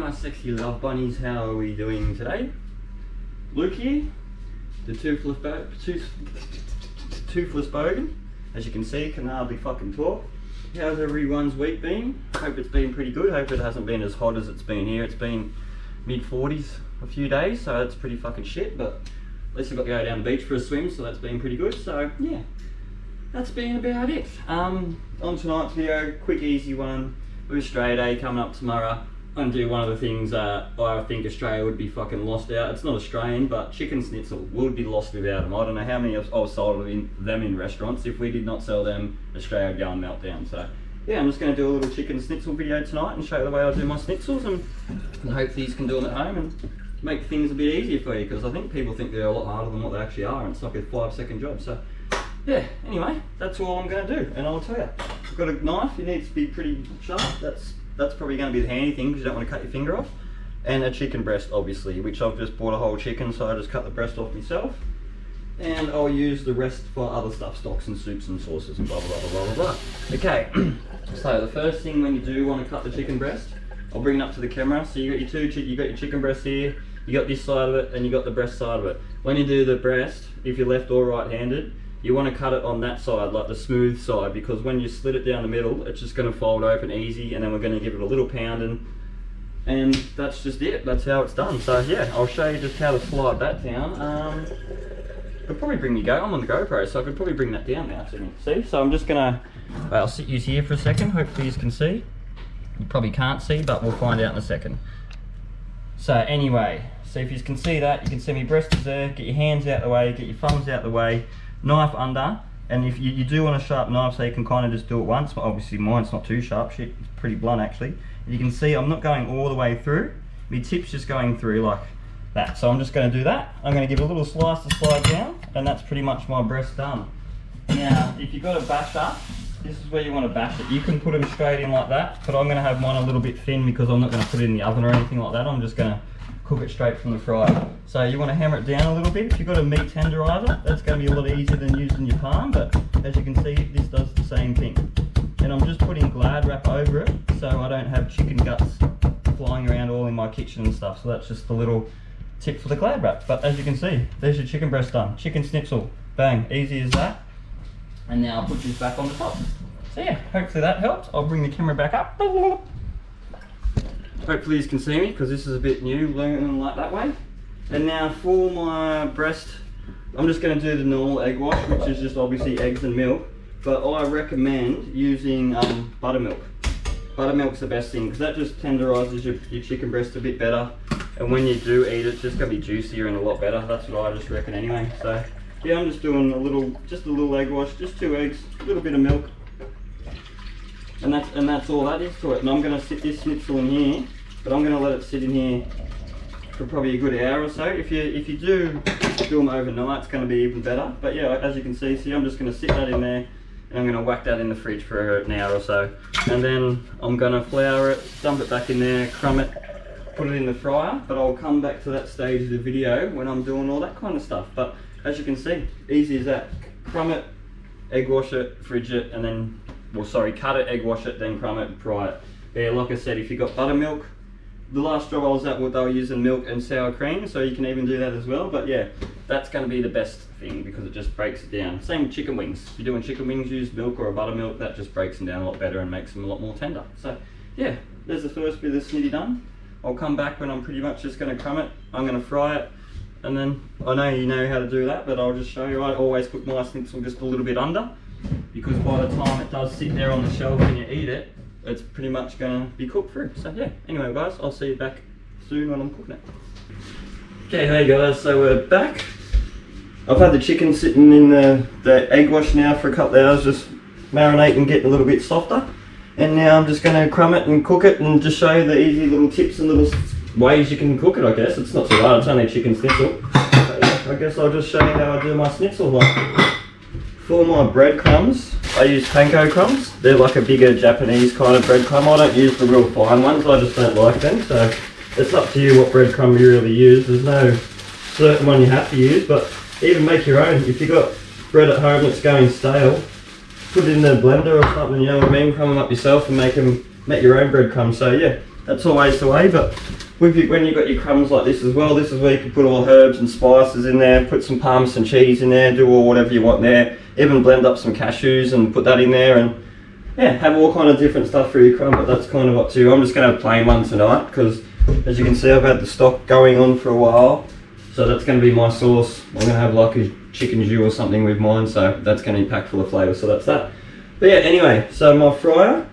my sexy love bunnies, how are we doing today? Luke here, the toothless bogan. As you can see, can hardly fucking talk. How's everyone's week been? Hope it's been pretty good. Hope it hasn't been as hot as it's been here. It's been mid-40s a few days, so that's pretty fucking shit, but at least I got to go down the beach for a swim, so that's been pretty good. So yeah, that's been about it. On tonight's video, quick easy one. With Australia Day coming up tomorrow, I'm gonna do one of the things I think Australia would be fucking lost out. It's not Australian, but chicken schnitzel would be lost without them. I don't know how many I've sold them in restaurants. If we did not sell them, Australia would go and melt down. So yeah, I'm just gonna do a little chicken schnitzel video tonight and show you the way I do my schnitzels, and hope these can do them at home and make things a bit easier for you, because I think people think they're a lot harder than what they actually are, and it's like a 5-second job. So yeah, anyway, that's all I'm going to do, and I'll tell you. I've got a knife, it needs to be pretty sharp, that's probably going to be the handy thing because you don't want to cut your finger off. And a chicken breast, obviously, which I've just bought a whole chicken, so I just cut the breast off myself. And I'll use the rest for other stuff, stocks and soups and sauces and blah blah blah blah blah blah. Okay, so the first thing when you do want to cut the chicken breast, I'll bring it up to the camera. So you got your chicken breast here, you got this side of it, and you got the breast side of it. When you do the breast, if you're left or right-handed, you want to cut it on that side, like the smooth side, because when you slit it down the middle, it's just going to fold open easy, and then we're going to give it a little pounding, and that's just it. That's how it's done. So yeah, I'll show you just how to slide that down. Could probably bring I'm on the GoPro, so I could probably bring that down now to me. See? So I'm just gonna, I'll sit you here for a second. Hopefully you can see. You probably can't see, but we'll find out in a second. So anyway, so if you can see that, you can see my breast is there. Get your hands out the way, get your thumbs out the way. Knife under, and if you do want a sharp knife, so you can kind of just do it once, but obviously mine's not too sharp, shit, it's pretty blunt actually. You can see I'm not going all the way through, my tip's just going through like that, so I'm just going to do that. I'm going to give it a little slice to slide down, and that's pretty much my breast done. Now, if you've got a basher, this is where you want to bash it. You can put them straight in like that, but I'm going to have mine a little bit thin because I'm not going to put it in the oven or anything like that. I'm just going to cook it straight from the fryer. So you want to hammer it down a little bit. If you've got a meat tenderizer, that's going to be a lot easier than using your palm, but as you can see, this does the same thing. And I'm just putting Glad wrap over it so I don't have chicken guts flying around all in my kitchen and stuff. So that's just a little tip for the Glad wrap. But as you can see, there's your chicken breast done. Chicken schnitzel, bang, easy as that. And now I'll put this back on the top. So yeah, hopefully that helps. I'll bring the camera back up. Hopefully you can see me, because this is a bit new, learning like that way. And now for my breast, I'm just going to do the normal egg wash, which is just obviously eggs and milk. But I recommend using buttermilk. Buttermilk's the best thing, because that just tenderises your chicken breast a bit better. And when you do eat it, it's just going to be juicier and a lot better. That's what I just reckon anyway. So yeah, I'm just doing a little egg wash, just 2 eggs, a little bit of milk. And that's all that is to it. And I'm going to sit this schnitzel in here, but I'm going to let it sit in here for probably a good hour or so. If you do them overnight, it's going to be even better. But yeah, as you can see, I'm just going to sit that in there, and I'm going to whack that in the fridge for an hour or so. And then I'm going to flour it, dump it back in there, crumb it, put it in the fryer. But I'll come back to that stage of the video when I'm doing all that kind of stuff. But as you can see, easy as that. Crumb it, egg wash it, fridge it, and then, cut it, egg wash it, then crumb it, fry it. Yeah, like I said, if you've got buttermilk, the last job I was at, they were using milk and sour cream, so you can even do that as well. But yeah, that's going to be the best thing because it just breaks it down. Same with chicken wings. If you're doing chicken wings, use milk or a buttermilk. That just breaks them down a lot better and makes them a lot more tender. So yeah, there's the first bit of the snitty done. I'll come back when I'm pretty much just going to crumb it. I'm going to fry it, and then I know you know how to do that, but I'll just show you. I always cook my schnitzel just a little bit under, because by the time it does sit there on the shelf and you eat it, it's pretty much going to be cooked through. So yeah, anyway guys, I'll see you back soon when I'm cooking it. Okay, hey guys, so we're back. I've had the chicken sitting in the egg wash now for a couple of hours, just marinating, getting a little bit softer. And now I'm just going to crumb it and cook it, and just show you the easy little tips and little ways you can cook it, I guess. It's not so hard, it's only chicken schnitzel. But yeah, I guess I'll just show you how I do my schnitzel. Like, for my breadcrumbs, I use panko crumbs. They're like a bigger Japanese kind of breadcrumb. I don't use the real fine ones, I just don't like them. So it's up to you what breadcrumb you really use. There's no certain one you have to use, but even make your own. If you've got bread at home that's going stale, put it in the blender or something, you know what I mean? Crumb them up yourself and make them make your own breadcrumbs. So yeah, that's always the way. But with you, when you've got your crumbs like this as well, this is where you can put all herbs and spices in there, put some Parmesan cheese in there, do all whatever you want there. Even blend up some cashews and put that in there, and yeah, have all kind of different stuff for your crumb. But that's kind of up to you. I'm just going to have plain one tonight because, as you can see, I've had the stock going on for a while. So that's going to be my sauce. I'm going to have like a chicken jus or something with mine, so that's going to be packed full of flavour, so that's that. But yeah, anyway, so my fryer,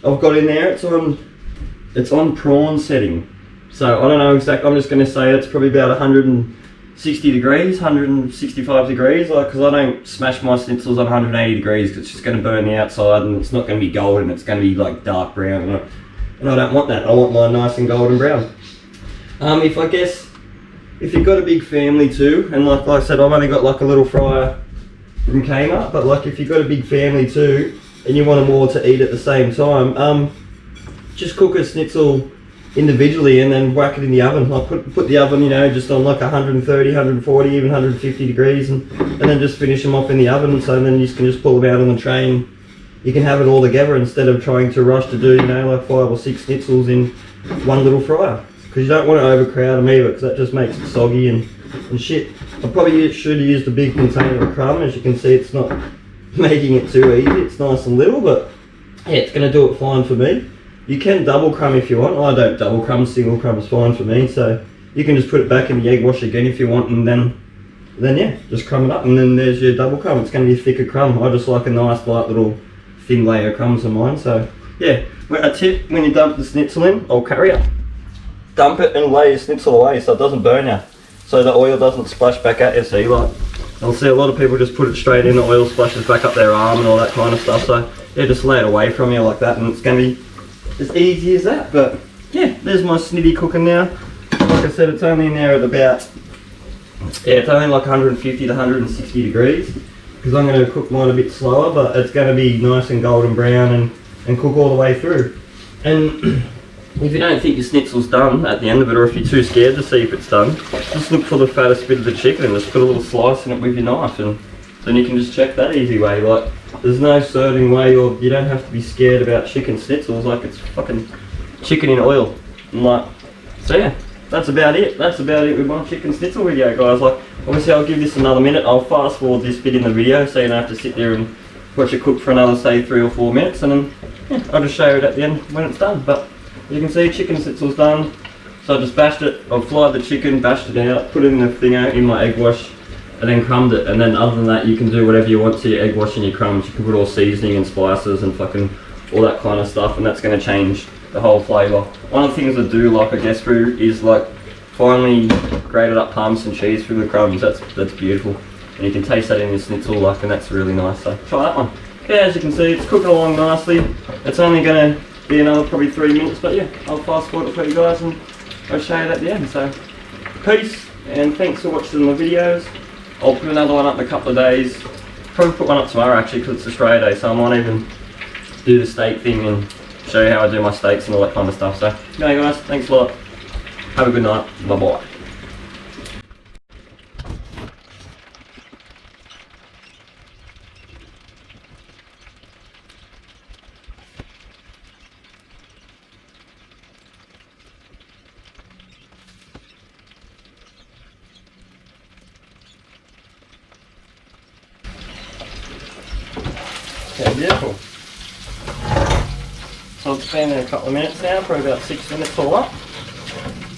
I've got in there, it's on prawn setting. So I don't know exactly, I'm just going to say it's probably about 160 degrees, 165 degrees, like, because I don't smash my schnitzels on 180 degrees because it's just going to burn the outside and it's not going to be golden, it's going to be like dark brown, and I don't want that. I want mine nice and golden brown. If you've got a big family too, and like I said, I've only got like a little fryer from Kmart, but like if you've got a big family too, and you want them all to eat at the same time, just cook a schnitzel individually and then whack it in the oven. Like put the oven, you know, just on like 130, 140, even 150 degrees, and then just finish them off in the oven. So then you can just pull them out on the tray and you can have it all together instead of trying to rush to do, you know, like 5 or 6 schnitzels in one little fryer. Because you don't want to overcrowd them either, because that just makes it soggy and shit. I probably should have used a big container of crumb. As you can see, it's not making it too easy. It's nice and little, but yeah, it's going to do it fine for me. You can double crumb if you want. I don't double crumb, single crumb is fine for me. So you can just put it back in the egg wash again if you want, and then yeah, just crumb it up, and then there's your double crumb. It's going to be a thicker crumb. I just like a nice light little thin layer of crumbs on mine. So yeah, a tip when you dump the schnitzel in, or carrier, dump it and lay your schnitzel away so it doesn't burn you, so the oil doesn't splash back at you. See, like I'll see a lot of people just put it straight in, the oil splashes back up their arm and all that kind of stuff. So yeah, just lay it away from you like that, and it's going to be as easy as that. But yeah, there's my snitty cooking now. Like I said, it's only in there at about, yeah, it's only like 150 to 160 degrees, because I'm going to cook mine a bit slower, but it's going to be nice and golden brown and cook all the way through. And if you don't think your schnitzel's done at the end of it, or if you're too scared to see if it's done, just look for the fattest bit of the chicken and just put a little slice in it with your knife, and then you can just check that easy way. Like, there's no certain way, or you don't have to be scared about chicken schnitzels. Like, it's fucking chicken in oil. And like, so yeah, that's about it. That's about it with my chicken schnitzel video, guys. Like, obviously I'll give this another minute. I'll fast forward this bit in the video so you don't have to sit there and watch it cook for another, say, 3 or 4 minutes, and then yeah, I'll just show you it at the end when it's done. But you can see chicken schnitzel's done. So I just bashed it, I've fried the chicken, bashed it out, put it in the thing out in my egg wash, and then crumbed it. And then other than that, you can do whatever you want to your egg wash and your crumbs. You can put all seasoning and spices and fucking all that kind of stuff, and that's going to change the whole flavour. One of the things I do like, I guess, through is like finely grated up Parmesan cheese through the crumbs. That's beautiful, and you can taste that in your schnitzel, like, and that's really nice. So try that one. Yeah, as you can see, it's cooking along nicely. It's only going to be another probably 3 minutes, but yeah, I'll fast forward it for you guys and I'll show you at the end. So peace, and thanks for watching the videos. I'll put another one up in a couple of days. Probably put one up tomorrow actually, because it's Australia Day, so I might even do the steak thing and show you how I do my steaks and all that kind of stuff. So anyway guys, thanks a lot. Have a good night. Bye bye. Okay, beautiful. So it's been a couple of minutes now, probably about 6 minutes all up.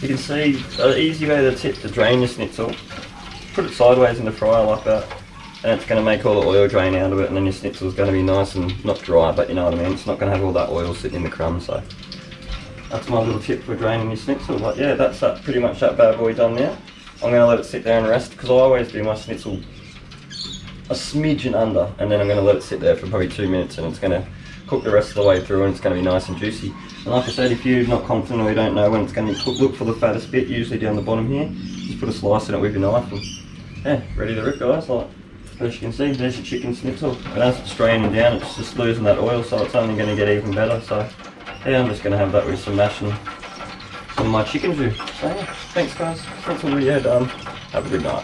You can see the easy way to drain your schnitzel. Put it sideways in the fryer like that, and it's going to make all the oil drain out of it, and then your schnitzel's going to be nice and not dry, but you know what I mean, it's not going to have all that oil sitting in the crumbs. So that's my little tip for draining your schnitzel. But yeah, that's pretty much that bad boy done now. I'm going to let it sit there and rest, because I always do my schnitzel a smidgen under, and then I'm going to let it sit there for probably 2 minutes, and it's going to cook the rest of the way through, and it's going to be nice and juicy. And like I said, if you're not confident or you don't know when it's going to be cooked, look for the fattest bit, usually down the bottom here. Just put a slice in it with your knife, and yeah, ready to rip, guys. Like, as you can see, there's your chicken schnitzel, and as it's straining down, it's just losing that oil, so it's only going to get even better. So yeah, I'm just going to have that with some mash and some of my chicken jus. So yeah, thanks guys, that's all the video done. Have a good night.